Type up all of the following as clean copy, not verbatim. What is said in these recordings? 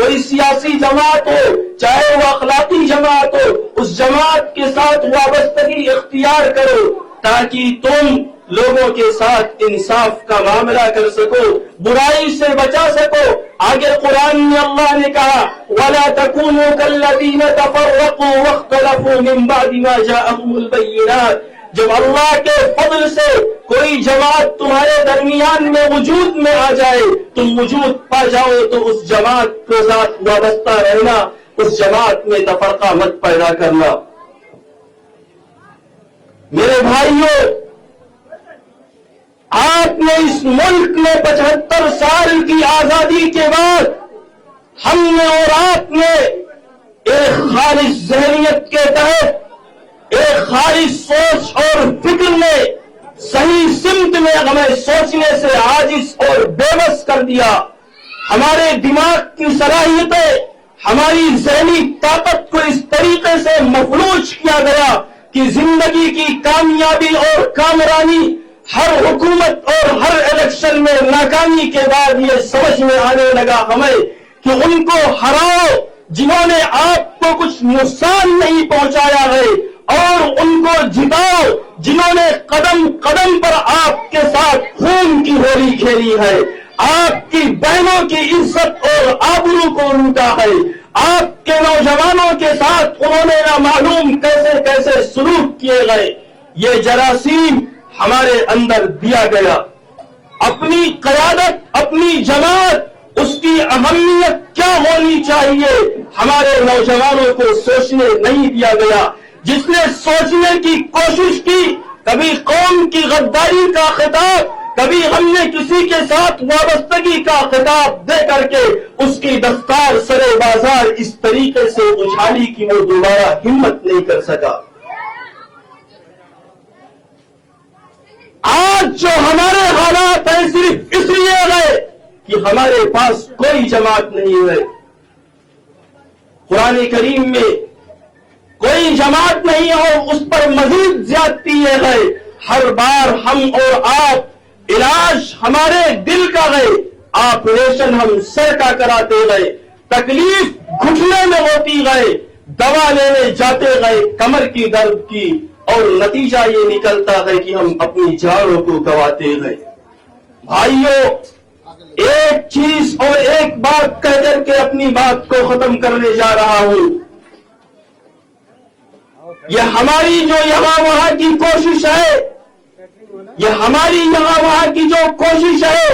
کوئی سیاسی جماعت ہو چاہے وہ اخلاقی جماعت ہو، اس جماعت کے ساتھ وابستگی اختیار کرو تاکہ تم لوگوں کے ساتھ انصاف کا معاملہ کر سکو، برائی سے بچا سکو۔ آگے قرآن میں اللہ نے کہا وَلَا تَكُونُوا كَالَّذِينَ تَفَرَّقُوا وَاخْتَلَفُوا مِن بَعْدِ مَا جَاءَهُمُ الْبَيِّنَاتُ۔ جب اللہ کے فضل سے کوئی جماعت تمہارے درمیان میں وجود میں آ جائے، تم وجود پا جاؤ تو اس جماعت کے ساتھ وابستہ رہنا، اس جماعت میں تفرقہ مت پیدا کرنا۔ میرے بھائیوں، آپ نے اس ملک میں 75 سال کی آزادی کے بعد ہم نے اور آپ نے ایک خالص ذہنیت کے تحت ایک خالص سوچ اور فکر میں صحیح سمت میں ہمیں سوچنے سے عاجز اور بے بس کر دیا۔ ہمارے دماغ کی صلاحیتیں، ہماری ذہنی طاقت کو اس طریقے سے مفلوج کیا گیا کہ زندگی کی کامیابی اور کامرانی ہر حکومت اور ہر الیکشن میں ناکامی کے بعد یہ سمجھ میں آنے لگا ہمیں کہ ان کو ہراؤ جنہوں نے آپ کو کچھ نقصان نہیں پہنچایا ہے، اور ان کو جتاؤ جنہوں نے قدم قدم پر آپ کے ساتھ خون کی ہولی کھیلی ہے، آپ کی بہنوں کی عزت اور آبرو کو لوٹا ہے، آپ کے نوجوانوں کے ساتھ انہوں نے نہ معلوم کیسے کیسے سلوک کیے گئے۔ یہ جراثیم ہمارے اندر دیا گیا۔ اپنی قیادت، اپنی جماعت، اس کی اہمیت کیا ہونی چاہیے ہمارے نوجوانوں کو سوچنے نہیں دیا گیا۔ جس نے سوچنے کی کوشش کی، کبھی قوم کی غداری کا خطاب، کبھی ہم نے کسی کے ساتھ وابستگی کا خطاب دے کر کے اس کی دستار سرے بازار اس طریقے سے اچھالی کہ وہ دوبارہ ہمت نہیں کر سکا۔ آج جو ہمارے حالات ہیں صرف اس لیے گئے کہ ہمارے پاس کوئی جماعت نہیں ہے۔ قرآن کریم میں کوئی جماعت نہیں اور اس پر مزید زیادتی یہ ہے، ہر بار ہم اور آپ علاج ہمارے دل کا گئے، آپریشن ہم سر کا کراتے گئے، تکلیف گھٹنے میں ہوتی گئے، دوا لینے جاتے گئے کمر کی درد کی، اور نتیجہ یہ نکلتا ہے کہ ہم اپنی جانوں کو گواتے گئے۔ بھائیوں، ایک چیز اور ایک بات کہہ کر کے اپنی بات کو ختم کرنے جا رہا ہوں۔ یہ ہماری جو یہاں وہاں کی کوشش ہے، یہ ہماری یہاں وہاں کی جو کوشش ہے،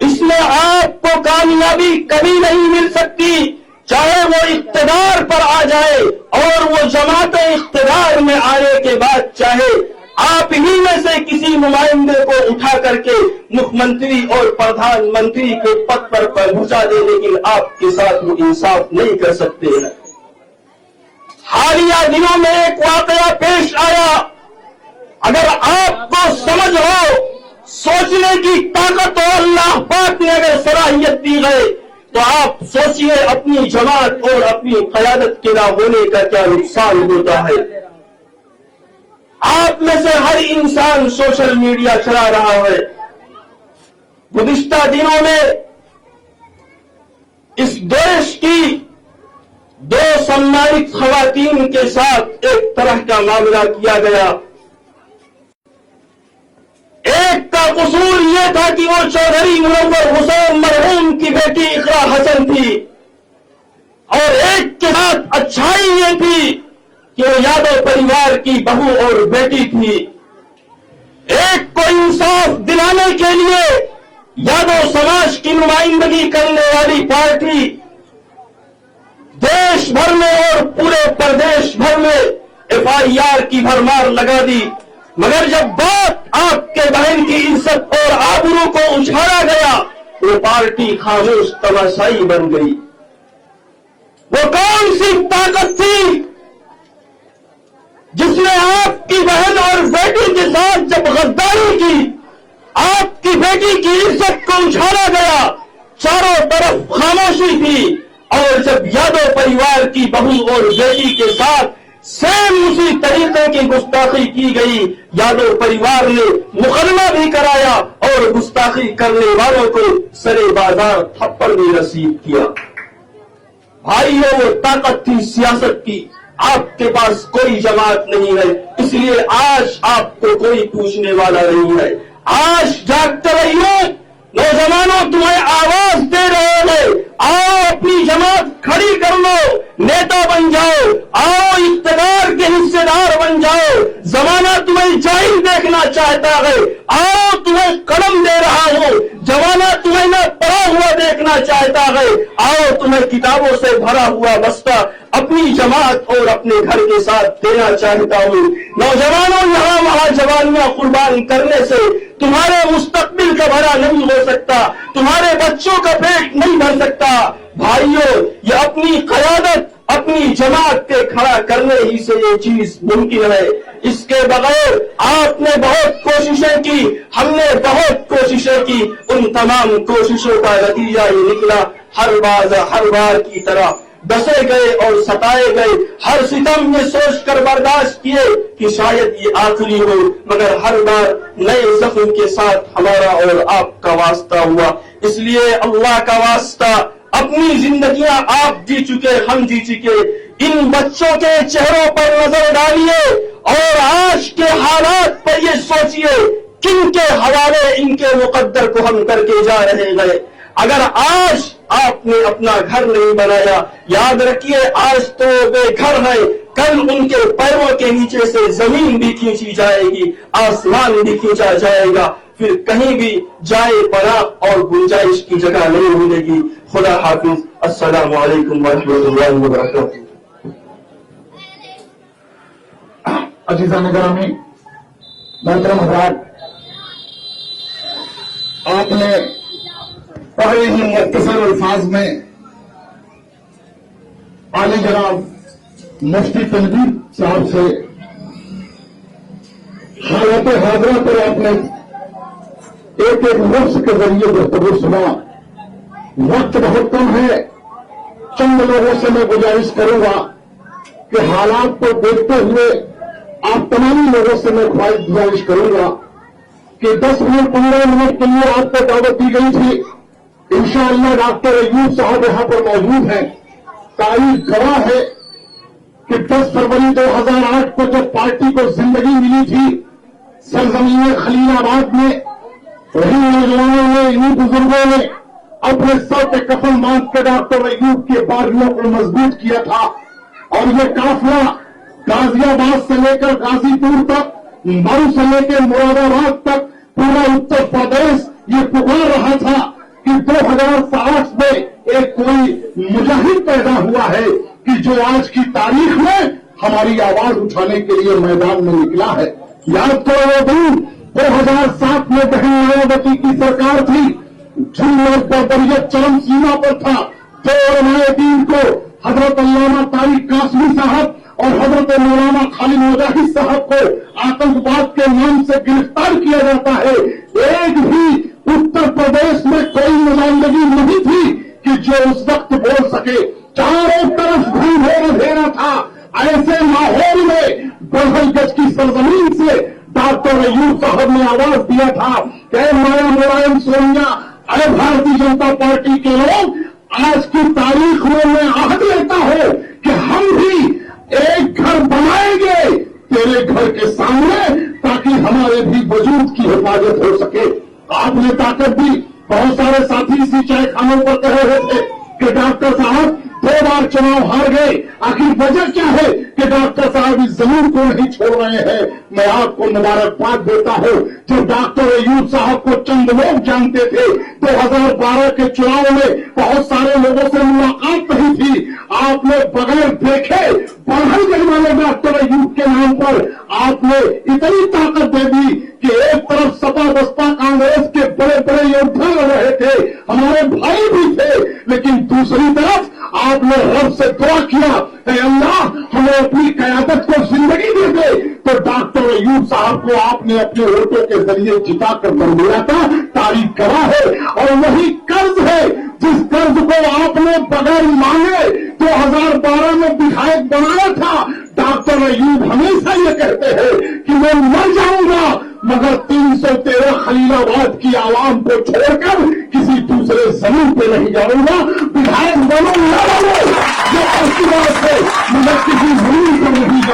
اس میں آپ کو کامیابی کبھی نہیں مل سکتی، چاہے وہ اقتدار پر آ جائے اور وہ جماعت اقتدار میں آنے کے بعد چاہے آپ ہی میں سے کسی نمائندے کو اٹھا کر کے مکھ منتری اور پردھان منتری کے پد پر پہنچا دے، لیکن آپ کے ساتھ وہ انصاف نہیں کر سکتے ہیں۔ حالیہ دنوں میں ایک واقعہ پیش آیا، اگر آپ کو سمجھ ہو، سوچنے کی طاقت اور اللہ پاک نے اگر صلاحیت دی ہے تو آپ سوچئے اپنی جماعت اور اپنی قیادت کے نہ ہونے کا کیا نقصان ہوتا ہے۔ آپ میں سے ہر انسان سوشل میڈیا چلا رہا ہے۔ گزشتہ دنوں میں اس دیش کی 2 سمانت خواتین کے ساتھ ایک طرح کا معاملہ کیا گیا۔ ایک کا قصور یہ تھا کہ وہ چودھری منور حسین مرحوم کی بیٹی اقرا حسن تھی، اور ایک کے ساتھ اچھائی یہ تھی کہ وہ یادو پریوار کی بہو اور بیٹی تھی۔ ایک کو انصاف دلانے کے لیے یادو سماج کی نمائندگی کرنے والی پارٹی دیش بھر میں اور پورے پردیش بھر میں FIR کی بھرمار لگا دی، مگر جب بات آپ کے بہن کی عزت اور آبرو کو اچھالا گیا، وہ پارٹی خاموش تماشائی بن گئی۔ وہ کون سی طاقت تھی جس نے آپ کی بہن اور بیٹی کے ساتھ جب غداری کی، آپ کی بیٹی کی عزت کو اچھالا گیا، چاروں طرف خاموشی تھی، اور جب یادو پریوار کی بہو اور بیٹی کے ساتھ سیم اسی طریقے کی گستاخی کی گئی، یادو پریوار نے مقدمہ بھی کرایا اور گستاخی کرنے والوں کو سرے بازار تھپڑ بھی رسید کیا۔ بھائیوں وہ طاقت تھی سیاست کی، آپ کے پاس کوئی جماعت نہیں ہے، اس لیے آج آپ کو کوئی پوچھنے والا نہیں ہے۔ آج جاگتے رہیے نوجوانوں، تمہیں آواز دے رہے ہیں، آؤ اپنی جماعت کھڑی کر لو، نیتا بن جاؤ، آؤ اقتدار کے حصے دار بن جاؤ۔ زمانہ تمہیں جاہل دیکھنا چاہتا ہے، آؤ تمہیں قلم دے رہا ہوں۔ زمانہ تمہیں نہ پڑھا ہوا دیکھنا چاہتا ہے، آؤ تمہیں کتابوں سے بھرا ہوا بستہ اپنی جماعت اور اپنے گھر کے ساتھ دینا چاہتا ہوں۔ نوجوانوں، یہاں وہاں جوانیاں قربان کرنے سے تمہارے مستقبل کا بھرا نہیں ہو سکتا، تمہارے بچوں کا پیٹ نہیں بھر سکتا۔ بھائیوں، یہ اپنی قیادت اپنی جماعت کے کھڑا کرنے ہی سے یہ چیز ممکن ہے۔ اس کے بغیر آپ نے بہت کوششیں کی، ہم نے بہت کوششیں کی، ان تمام کوششوں کا نتیجہ یہ نکلا، ہر بار کی طرح ڈسے گئے اور ستائے گئے، ہر ستم یہ سوچ کر برداشت کیے کہ شاید یہ آخری ہو، مگر ہر بار نئے زخم کے ساتھ ہمارا اور آپ کا واسطہ ہوا۔ اس لیے اللہ کا واسطہ، اپنی زندگیاں آپ جی چکے، ہم جی چکے، ان بچوں کے چہروں پر نظر ڈالیے اور آج کے حالات پر یہ سوچئے کن کے حوالے ان کے مقدر کو ہم کر کے جا رہے ہیں۔ اگر آج آپ نے اپنا گھر نہیں بنایا، یاد رکھیے آج تو بے گھر ہے، کل ان کے پیروں کے نیچے سے زمین بھی کھینچی جائے گی، آسمان بھی کھینچا جائے گا، پھر کہیں بھی جائے پناہ اور گنجائش کی جگہ نہیں ملے گی۔ خدا حافظ، السلام علیکم ورحمۃ اللہ وبرکاتہ۔ عزیزان گرامی، محترم حضرات، آپ نے بڑے ہی مختصر الفاظ میں عالی جناب مفتی تنویر صاحب سے حالت حاضرہ پر آپ نے ایک لفظ کے ذریعے گفتگو سنا۔ وقت بہت کم ہے، چند لوگوں سے میں گزارش کروں گا کہ حالات کو دیکھتے ہوئے آپ تمام لوگوں سے میں گزارش کروں گا کہ 10 منٹ 15 منٹ کے لیے آپ کو دعوت دی گئی تھی۔ انشاءاللہ ڈاکٹر ایوب صاحب یہاں پر موجود ہیں۔ تاریخ گواہ ہے کہ 10 فروری 2008 کو جب پارٹی کو زندگی ملی تھی سرزمین خلیل آباد میں، وہی نوجوانوں نے، انہی بزرگوں نے اپنے سر پہ کفن باندھ کے ڈاکٹر ایوب کے باریوں کو مضبوط کیا تھا، اور یہ قافلہ غازی آباد سے لے کر غازی پور تک، مئو سے لے کے مراد آباد تک، پورا اتر پردیش یہ پکار رہا تھا کہ 2007 میں ایک کوئی مجاہد پیدا ہوا ہے کہ جو آج کی تاریخ میں ہماری آواز اٹھانے کے لیے میدان میں نکلا ہے۔ یاد کرو وہ دن 2007 میں بہن مایاوتی کی سرکار تھی، جن میں بربریت چرم سیما پر تھا، جو علماء دین کو حضرت علامہ طارق قاسمی صاحب اور حضرت مولانا خالد مجاہد صاحب کو آتنکواد کے نام سے گرفتار کیا جاتا ہے۔ ایک بھی اتر پردیش میں کوئی نمائندگی نہیں تھی کہ جو اس وقت بول سکے، چاروں طرف بھیڑ اندھیرا تھا۔ ایسے ماحول میں بڑھل گج کی سرزمین سے ڈاکٹر ایوب صاحب نے آواز دیا تھا کہ اے مایا ملائم سونیا، اے بھارتی جنتا پارٹی کے لوگ، آج کی تاریخ میں عہد لیتا ہوں کہ ہم بھی ایک گھر بنائیں گے تیرے گھر کے سامنے تاکہ ہمارے بھی وجود کی حفاظت ہو سکے۔ آپ نے طاقت دی۔ بہت سارے ساتھی اسی چائے خانوں پر کہہ رہے تھے کہ ڈاکٹر صاحب 2 بار چناؤ ہار گئے، آخر وجہ کیا ہے کہ ڈاکٹر صاحب اس زمین کو نہیں چھوڑ رہے ہیں؟ میں آپ کو مبارکباد دیتا ہوں، جو ڈاکٹر ایوب صاحب کو چند لوگ جانتے تھے، 2012 کے چناؤ میں بہت سارے لوگوں سے ملاقات نہیں تھی، آپ نے بغیر دیکھے بڑھل گئی والے ڈاکٹر ایوب کے نام پر آپ نے اتنی طاقت دے دی کہ ایک طرف سپا بسپا کانگریس کے بڑے بڑے یودھا لڑ رہے تھے، ہمارے بھائی بھی تھے، لیکن دوسری طرف آپ نے رب سے دعا کیا اے اللہ ہمیں اپنی قیادت کو زندگی دے دے، تو ڈاکٹر ایوب صاحب کو آپ نے اپنے ووٹوں کے ذریعے جتا کر بندیا تھا۔ تاریخ گواہ ہے، اور وہی قرض ہے جس قرض کو آپ نے بغیر مانگے 2012 میں وِدھایک بنایا تھا۔ ڈاکٹر ایوب ہمیشہ یہ کہتے ہیں کہ میں مر جاؤں گا مگر 313 خلیل آباد کی عوام کو چھوڑ کر کسی دوسرے زمین پہ نہیں جاؤں گا، وِدھایک بنوں نہ بنوں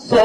100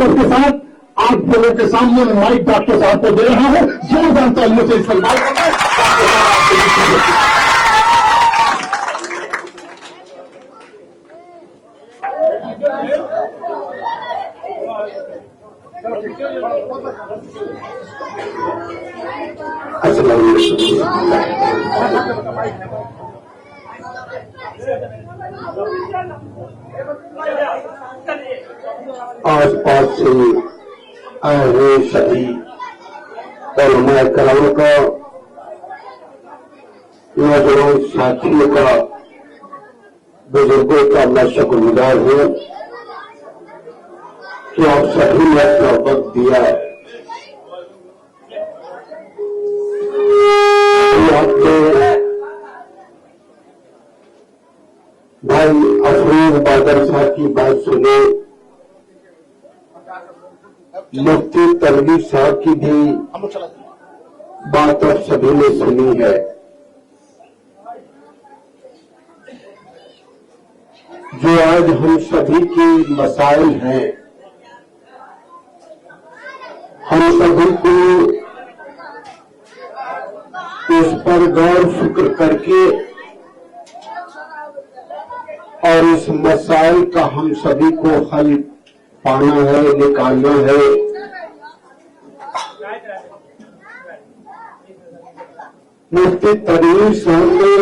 ادب کے ساتھ آپ لوگوں کے سامنے میں مائک ڈاکٹر صاحب کو دے رہا ہوں، زوردار تعلیموں سے استقبال کرنا ہے. آس پاس سے آئے ہوئے سبھی علماء کرام کا، نوجوان ساتھیوں کا، بزرگوں کا میں شکر گزار ہوں کہ آپ سبھی نے اپنا وقت دیا. آپ نے بھائی افروز بادر صاحب کی بات سنی، مفتی تنویر صاحب کی بھی بات آپ سبھی نے سنی ہے. جو آج ہم سبھی کی مسائل ہیں، ہم سبھی کو اس پر غور فکر کر کے اور اس مسائل کا ہم سبھی کو حل پانا ہے، نکالنا ہے. مفتی تنویر صاحب نے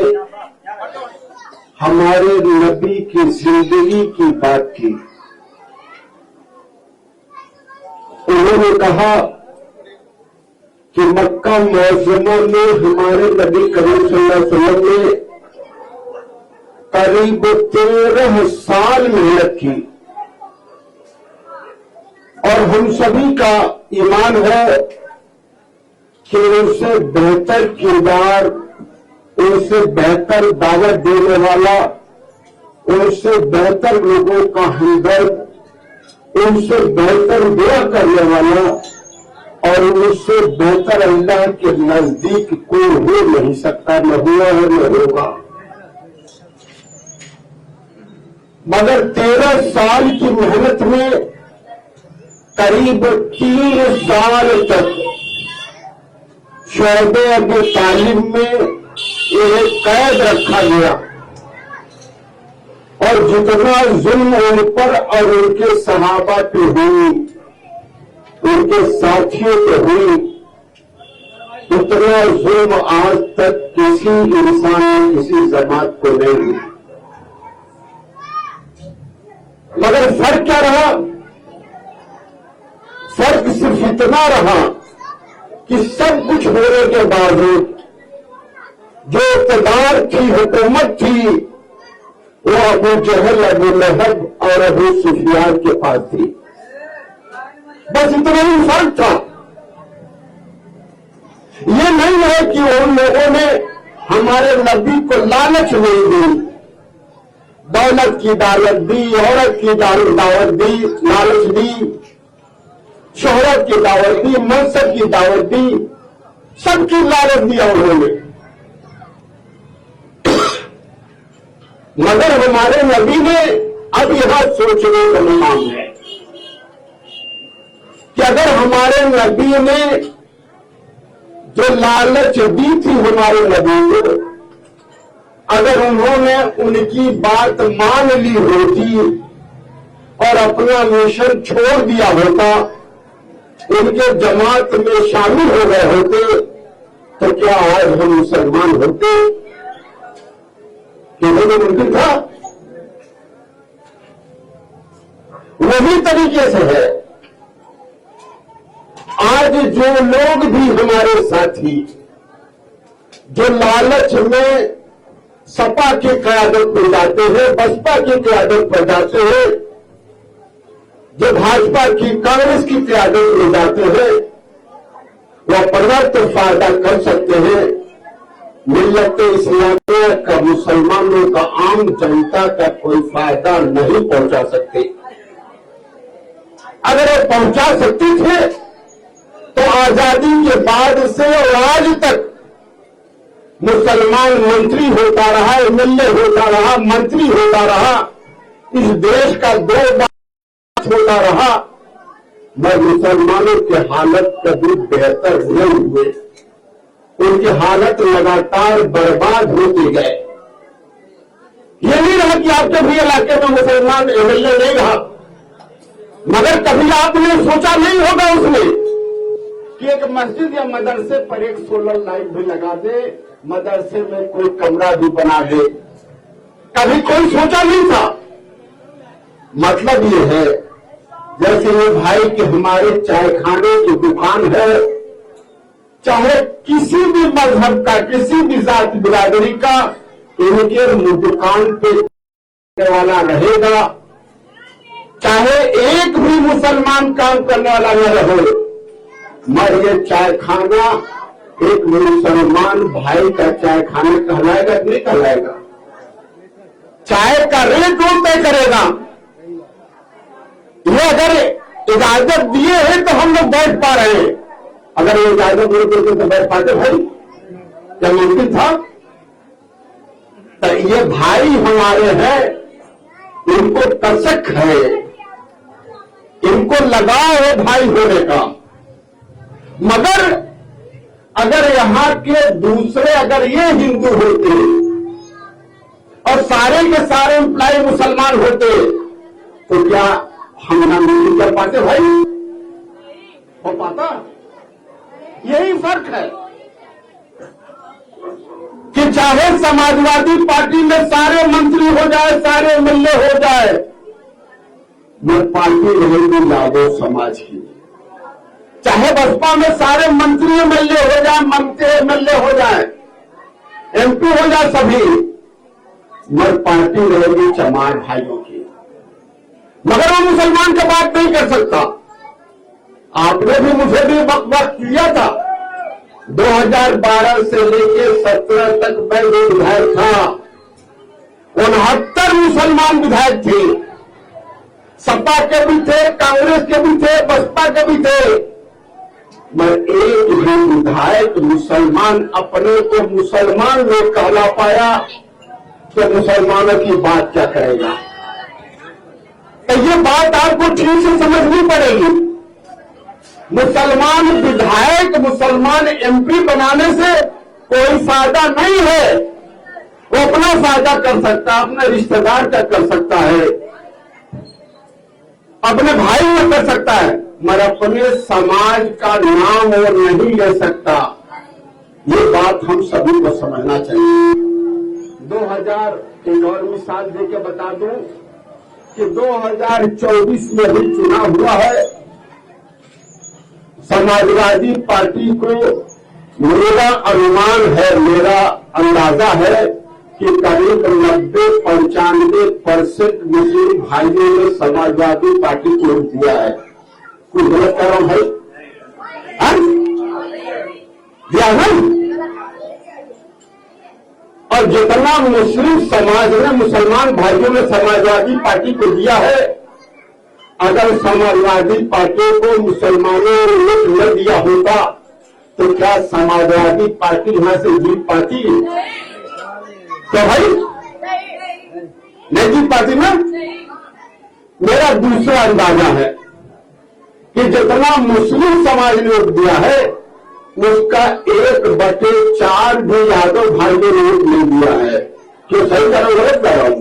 ہمارے نبی کی زندگی کی بات کی. انہوں نے کہا کہ مکہ معظمہ میں ہمارے نبی کریم صلی اللہ علیہ وسلم نے قریب 13 سال محنت کی، اور ہم سبھی کا ایمان ہے کہ ان سے بہتر کردار، ان سے بہتر دعوت دینے والا، ان سے بہتر لوگوں کا ہمدرد، ان سے بہتر دعا کرنے والا اور ان سے بہتر اللہ کے نزدیک کوئی ہو نہیں سکتا، نہ ہوا ہے نہ ہوگا. مگر 13 سال کی محنت میں قریب 3 سال تک شعبہ ابی طالب میں انہیں قید رکھا گیا، اور جتنا ظلم ان پر اور ان کے صحابہ پہ ہوئی، ان کے ساتھیوں پہ ہوئی، اتنا ظلم آج تک کسی انسان، کسی جماعت کو نہیں ہوئی. مگر فرق کیا رہا؟ فرق صرف اتنا رہا کہ سب کچھ ہونے کے باوجود جو اقتدار تھی، حکومت تھی، وہ ابو جہل، ابو لہب اور ابو سفیان کے پاس تھی. بس اتنا ہی فرق تھا. یہ نہیں ہے کہ ان لوگوں نے ہمارے نبی کو لالچ نہیں دی، دولت کی دعوت دی، عورت کی دعوت دی، لالچ دی، شہرت کی دعوت دی، منصب کی دعوت دی، سب کی لالچ دیا انہوں نے. مگر ہمارے نبی نے اب یہاں سوچنے کا مقام ہے کہ اگر ہمارے نبی نے جو لالچ دی تھی ہمارے نبی کو، اگر انہوں نے ان کی بات مان لی ہوتی اور اپنا مشن چھوڑ دیا ہوتا، ان کے جماعت میں شامل ہو گئے ہوتے، تو کیا آج ہم مسلمان ہوتے؟ کہ وہ ممکن تھا؟ وہی طریقے سے ہے آج جو لوگ بھی ہمارے ساتھی جو لالچ میں سپا کی قیادت پر جاتے ہیں، بسپا کی قیادت پر جاتے ہیں، جو بھاجپا کی، کانگریس کی قیادت پر جاتے ہیں، وہ پروت فائدہ کر سکتے ہیں. ملت اسلامیہ کا، مسلمانوں کا، عام جنتا کا کوئی فائدہ نہیں پہنچا سکتے. اگر وہ پہنچا سکتے تھے تو آزادی کے بعد سے اور آج تک مسلمان منتری ہوتا رہا، ایم ایل اے ہوتا رہا، منتری ہوتا رہا، اس دیش کا 2 بات ہوتا رہا. میں مسلمانوں کی حالت کبھی بہتر نہیں ہوئے، ان کی حالت لگاتار برباد ہوتی گئے۔ یہ نہیں رہا کہ آپ کے بھی علاقے میں مسلمان ایم ایل اے نہیں رہا، مگر کبھی آپ نے سوچا نہیں ہوگا اس میں کہ ایک مسجد یا مدرسے پر ایک سولر لائٹ بھی لگا دے، مدرسے میں کوئی کمرہ بھی بنا دے۔ کبھی کوئی سوچا نہیں تھا۔ مطلب یہ ہے جیسے یہ بھائی کہ ہمارے چائے کھانے کی دکان ہے، چاہے کسی بھی مذہب کا، کسی بھی ذات برادری کا، ان کے دکان پہ والا رہے گا، چاہے ایک بھی مسلمان کام کرنے والا نہ رہے، مگر یہ چائے کھانا ایک مسلمان بھائی کا چائے کھانا کہلائے گا کہ نہیں کہلائے گا؟ چائے کا ریٹ وہ طے کرے گا۔ یہ اگر اجازت دیے ہیں تو ہم لوگ بیٹھ پا رہے ہیں، اگر یہ اجازت نہیں دیتے تو بیٹھ پاتے بھائی؟ کیا ممکن تھا؟ تو یہ بھائی ہمارے ہیں، ان کو کسک ہے، ان کو لگاؤ ہے بھائی ہونے کا۔ مگر اگر یہاں کے دوسرے اگر یہ ہندو ہوتے اور سارے کے سارے امپلائی مسلمان ہوتے تو کیا ہم نہ مل کر پاتے بھائی؟ ہو پاتا؟ یہی فرق ہے کہ چاہے سماجوادی پارٹی میں سارے منتری ہو جائے، سارے ایم ایل اے ہو جائے، میں پارٹی رہے گی یادو سماج کی، چاہے بسپا میں سارے منتری ایم ایل اے ہو جائے، منتری ایم ایل اے ہو جائے، ایم پی ہو جائے سبھی، میں پارٹی رہے گی چمار بھائیوں کی۔ مگر وہ مسلمان کا بات نہیں کر سکتا۔ آپ نے بھی مجھے بھی وقت کیا تھا، 2012 سے لے کے 17 تک میں جو ودھائک تھا، 69 مسلمان ودھائک تھے، سپا کے بھی تھے، کانگریس کے بھی تھے، بسپا کے بھی تھے، میں ایک بھی ودھائک مسلمان اپنے کو مسلمان لوگ کہلا پایا تو مسلمانوں کی بات کیا کرے گا؟ تو یہ بات آپ کو ٹھیک سے سمجھنی پڑے گی۔ مسلمان ودھائک، مسلمان ایم پی بنانے سے کوئی فائدہ نہیں ہے، وہ اپنا فائدہ کر سکتا ہے، اپنے رشتہ دار کا کر سکتا ہے، اپنے بھائی میں کر سکتا ہے، مگر اپنے سماج کا نام وہ نہیں لے سکتا۔ یہ بات ہم سبھی کو سمجھنا چاہیے۔ 2000 ایک اور مثال دے کے بتا دوں کہ 2024 میں بھی چناؤ ہوا ہے، سماجوادی پارٹی کو میرا انمان ہے، میرا اندازہ ہے کہ قریب 90-95% مسلم بھائیوں نے سماجوادی پارٹی کو ووٹ دیا ہے۔ کوئی غلط کہہ رہا ہوں بھائی؟ دیا نہیں؟ اور جتنا مسلم سماج نے، مسلمان بھائیوں نے سماجوادی پارٹی کو دیا ہے، اگر سماجوادی پارٹی کو مسلمانوں نے ووٹ نہ دیا ہوتا تو کیا سماجوادی پارٹی یہاں سے جیت پاتی؟ تو بھائی نہیں جیت پاتی نا؟ میرا دوسرا اندازہ ہے کہ جتنا مسلم سماج نے ووٹ دیا ہے اس کا 1/4 بھی یادو بھائیوں نے ووٹ نہیں دیا ہے۔ کیوں صحیح کہہ رہا ہوں غلط کہہ رہا ہوں؟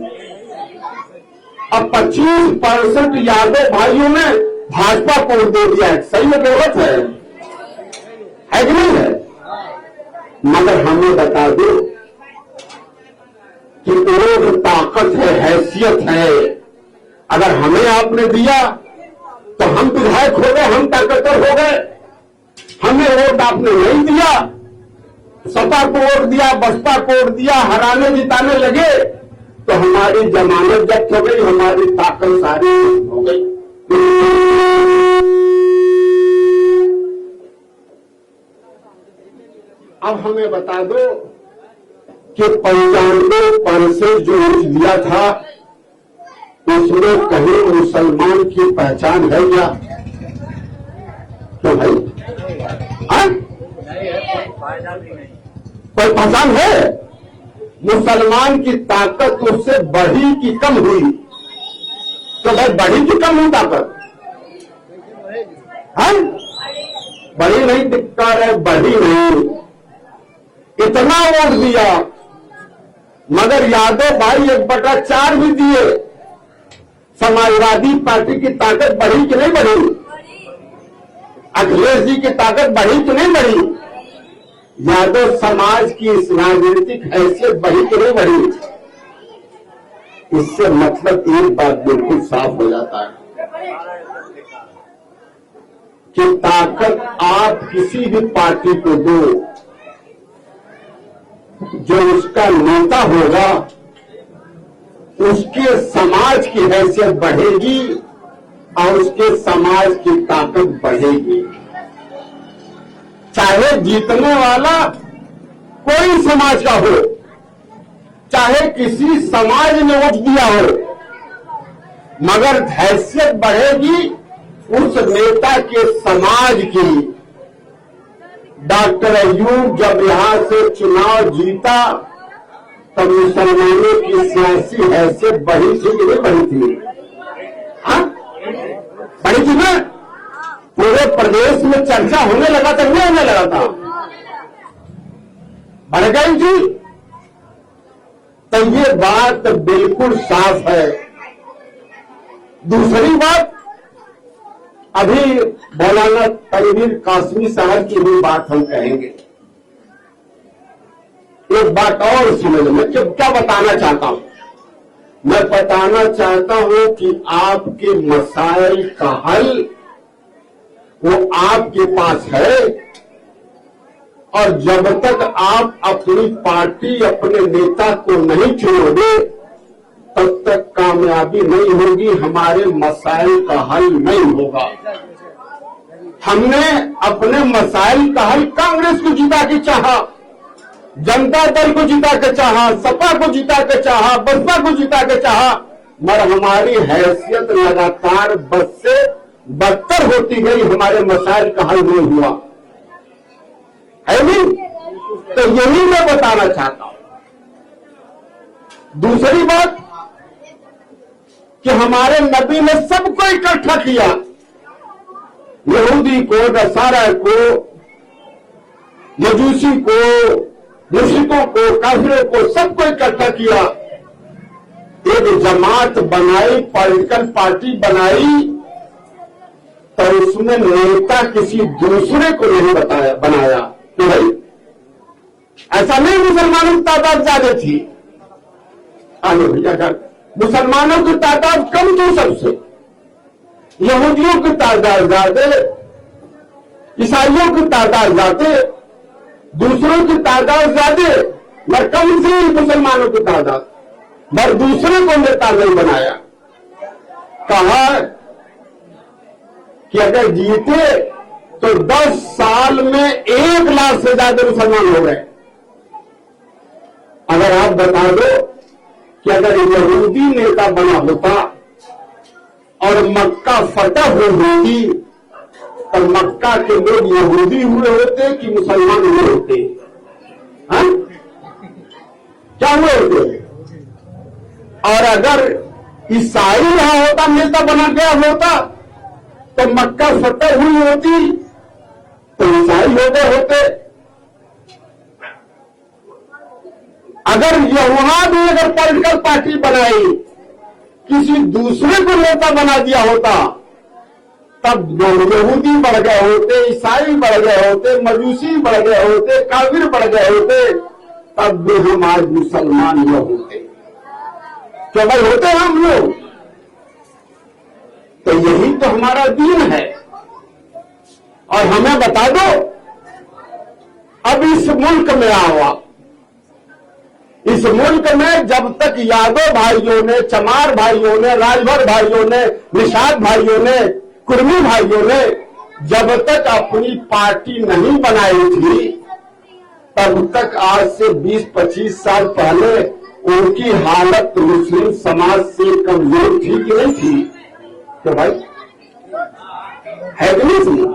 اب 25% یادو بھائیوں نے بھاجپا کو ووٹ دے دیا ہے، صحیح ہے کہ غلط ہے کہ نہیں ہے؟ مگر ہمیں بتا دو کہ ایک طاقت ہے، حیثیت ہے، اگر ہمیں آپ نے دیا تو ہم ودھائک ہو گئے، ہم طاقتور ہو گئے۔ ہمیں ووٹ آپ نے نہیں دیا، سپا کو ووٹ دیا، بسپا کو ووٹ دیا، ہرانے جتانے لگے تو ہماری ضمانت ضبط ہو گئی، ہماری طاقت ساری ہو گئی۔ اب ہمیں بتا دو کہ 95% جو ووٹ دیا تھا اس میں کہیں مسلمان کی پہچان ہے کیا؟ تو بھائی کوئی پہچان ہے؟ مسلمان کی طاقت اس سے بڑھی کی کم ہوئی؟ تو بھائی بڑھی کی کم ہوئی طاقت؟ ہم بڑی نہیں دکھتا ہے، بڑی نہیں، اتنا ووٹ دیا، مگر یادو بھائی 1/4 بھی دیے۔ سماجوادی پارٹی کی طاقت بڑھی کہ نہیں بڑھی؟ اکھلیش جی کی طاقت بڑھی کہ نہیں بڑھی؟ یادو سماج کی اس راجنیتک حیثیت بڑھی کہ نہیں بڑھی؟ اس سے مطلب ایک بات بالکل صاف ہو جاتا ہے کہ طاقت آپ کسی بھی پارٹی کو دو، جو اس کا نیتا ہوگا اس کے سماج کی حیثیت بڑھے گی اور اس کے سماج کی طاقت بڑھے گی۔ چاہے جیتنے والا کوئی سماج کا ہو، چاہے کسی سماج نے ووٹ دیا ہو، مگر حیثیت بڑھے گی اس نیتا کے سماج کی۔ ڈاکٹر ایوب جب یہاں سے چناؤ جیتا تب مسلمانوں کی سیاسی حیثیت بڑھی تھی کہ نہیں بڑھی تھی؟ ہاں بڑھی تھی نا؟ پورے پردیش میں چرچا ہونے لگا تھا، نہیں ہونے لگا تھا؟ بڑھ گئی تھی۔ تو یہ بات بالکل صاف ہے۔ دوسری بات، ابھی مولانا تنویر قاسمی صاحب کی بھی بات ہم کہیں گے۔ ایک بات اور سمجھ لیں، میں کیا بتانا چاہتا ہوں؟ میں بتانا چاہتا ہوں کہ آپ کے مسائل کا حل وہ آپ کے پاس ہے، اور جب تک آپ اپنی پارٹی اپنے نیتا کو نہیں چنو گے تب تک کامیابی نہیں ہوگی، ہمارے مسائل کا حل نہیں ہوگا۔ ہم نے اپنے مسائل کا حل کانگریس کو جتا کے چاہا، جنتا دل کو جتا کے چاہا، سپا کو جتا کے چاہا، بسپا کو جتا کے چاہا، مگر ہماری حیثیت لگاتار بد سے بدتر ہوتی گئی، ہمارے مسائل کا حل نہیں ہوا ہے نہیں؟ تو یہی میں بتانا چاہتا ہوں۔ دوسری بات کہ ہمارے نبی نے سب کو اکٹھا کیا، یہودی کو، نصارہ کو، مجوسی کو، مشرکوں کو، کافروں کو، سب کو اکٹھا کیا، ایک جماعت بنائی، پولیٹیکل پارٹی بنائی، تو اس میں نیتا کسی دوسرے کو نہیں بنایا کہ بھائی ایسا نہیں مسلمانوں کی تعداد زیادہ تھی، مسلمانوں کی تعداد کم تھی سب سے، یہودیوں کی تعداد زیادہ، عیسائیوں کی تعداد زیادہ، دوسروں کی تعداد زیادہ، مگر کم تھی مسلمانوں کی تعداد، مگر دوسرے کو نیتا نہیں بنایا۔ کہا کہ اگر جیتے تو 10 سال میں 1 لاکھ سے زیادہ مسلمان ہو گئے۔ اگر آپ بتا دو کہ اگر یہودی نیتا بنا ہوتا اور مکہ فتح ہوتی تو مکہ کے لوگ یہودی ہوئے ہوتے کہ مسلمان ہوئے ہوتے؟ ہاں کیا ہوئے ہوتے؟ اور اگر عیسائی یہاں ہوتا، نیتا بنا گیا ہوتا تو مکہ فتح ہوئی ہوتی تو عیسائی ہو گئے ہوتے۔ اگر وہاں بھی اگر پولیٹیکل پارٹی بنائی، کسی دوسرے کو نیتا بنا دیا ہوتا تب یہودی بڑھ گئے ہوتے، عیسائی بڑھ گئے ہوتے، مجوسی بڑھ گئے ہوتے، کافر بڑھ گئے ہوتے، تب بھی ہم آج مسلمان نہ ہوتے۔ کیا بھائی ہوتے ہم لوگ؟ تو یہی تو ہمارا دین ہے۔ اور ہمیں بتا دو، اب اس ملک میں آوا، اس ملک میں جب تک یادو بھائیوں نے، چمار بھائیوں نے، راجبھر بھائیوں نے، نشاد بھائیوں نے، کرمی بھائیوں نے جب تک اپنی پارٹی نہیں بنائی تھی تب تک آج سے 20-25 سال پہلے ان کی حالت مسلم سماج سے کمزور تھی کہ نہیں تھی؟ تو بھائی ہے کہ نہیں تھی؟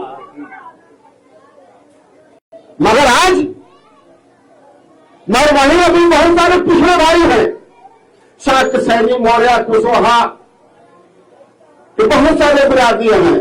مگر آج وہیں ابھی بہت سارے پچھڑے بھائی ہیں، شاک سینی، موریہ، کشواہا، کہ بہت سارے برادریاں ہیں،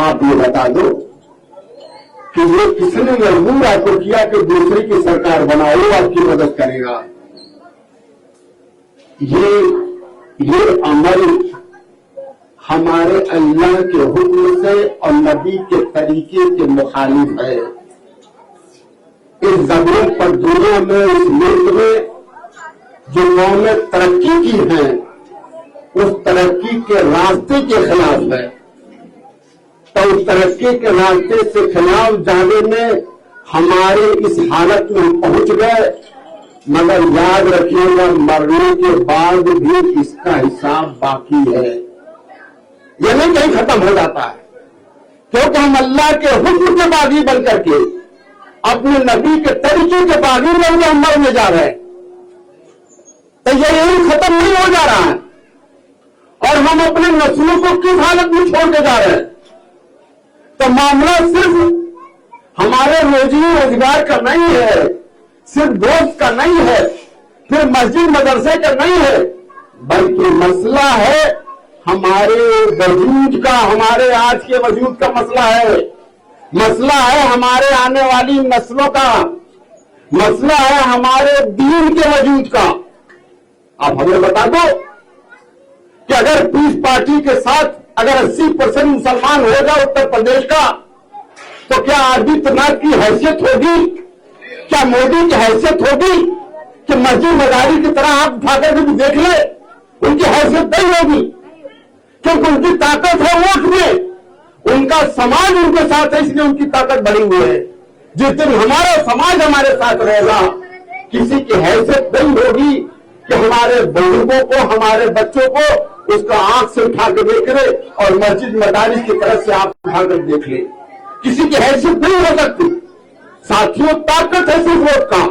آپ یہ بتا دو کہ یہ کس نے مجبور آپ کو کیا کہ دوسرے کی سرکار بناؤ آپ کی مدد کرے گا؟ یہ عمل ہمارے اللہ کے حکم سے اور نبی کے طریقے کے مخالف ہے۔ اس زمین پر دنیا میں اس ملک میں جو قومیں ترقی کی ہیں اس ترقی کے راستے کے خلاف ہے، تو اس ترقی کے راستے سے خلاف جانے میں ہمارے اس حالت میں پہنچ گئے، مگر یاد رکھیے گا مرنے کے بعد بھی اس کا حساب باقی ہے، یہ نہیں کہیں ختم ہو جاتا ہے، کیونکہ ہم اللہ کے حکم کے باغی بن کر کے اپنے نبی کے طریقے کے باغی بن کے ہم مرنے جا رہے ہیں، تو یہ یہی ختم نہیں ہو جا رہا ہے، اور ہم اپنے نسلوں کو کس حالت میں چھوڑ کے جا رہے ہیں؟ تو معاملہ صرف ہمارے روزی روزگار کا نہیں ہے، صرف دوست کا نہیں ہے، پھر مسجد مدرسے کا نہیں ہے، بلکہ مسئلہ ہے ہمارے وجود کا، ہمارے آج کے وجود کا مسئلہ ہے، مسئلہ ہے ہمارے آنے والی نسلوں کا، مسئلہ ہے ہمارے دین کے وجود کا۔ آپ ہمیں بتا دو کہ اگر پیس پارٹی کے ساتھ اگر 80% مسلمان ہو جائے اتر پردیش کا، تو کیا آدتیہ ناتھ کی حیثیت ہوگی؟ کیا مودی کی حیثیت ہوگی کہ مسجد مزاری کی طرح آپ اٹھا کر کے دیکھ لیں؟ ان کی حیثیت نہیں ہوگی، کیونکہ ان کی طاقت ہے ووٹ میں، ان کا سماج ان کے ساتھ ہے، اس لیے ان کی طاقت بڑی ہوئی ہے۔ جس دن ہمارا سماج ہمارے ساتھ رہے گا، کسی کی حیثیت نہیں ہوگی کہ ہمارے بزرگوں کو، ہمارے بچوں کو اس کا آنکھ سے اٹھا کے دیکھ لے اور مسجد مدارس کی طرف سے آپ اٹھا کر دیکھ لے، کسی کی حیثیت نہیں ہو سکتی۔ ساتھیوں طاقت ہے صرف ووٹ کا،